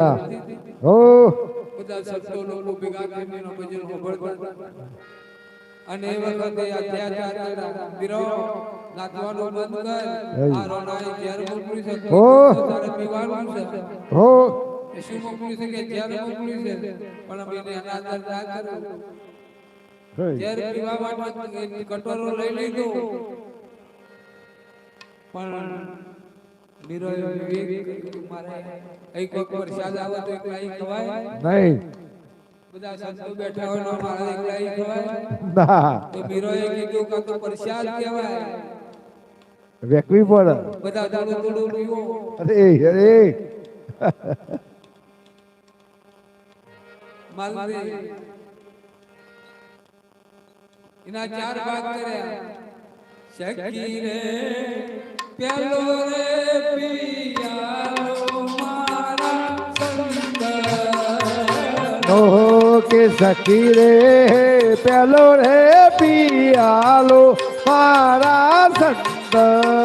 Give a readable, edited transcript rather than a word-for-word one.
ઓ બધા શબ્દો લોકો ભેગા કરીને ભજન સાંભળતા અને એ વખતે અત્યાચાર કર્યા બીરો નાચવાનું બંધ કર આ રોણાએ ઝેર મોકલ્યું છે તો તારે પીવાનું છે હો શું મોકલ્યું છે કે ઝેર મોકલ્યું છે પણ અમે એના અંદર ના કર્યું ઝેર પીવા માટે કટોરો લઈ લીધો પણ બીરો વિવેક મારે એક વરસાદ આવે તો એકલા ખવાય નહીં બધા સંતો બેઠા હોય ને મારે એકલા ખવાય ના તો બીરોએ કીધું કે તો પ્રસાદ કહેવાય વેકવી પડે બધા થોડું થોડું પીવો અરે અરે માલવી એના 4 ભાગ કર્યા સખી રે પ્યાલો રે પિયાલો મારા સંત ઓહો કે સખી રે પેલો રે પિયાલો મારા સંત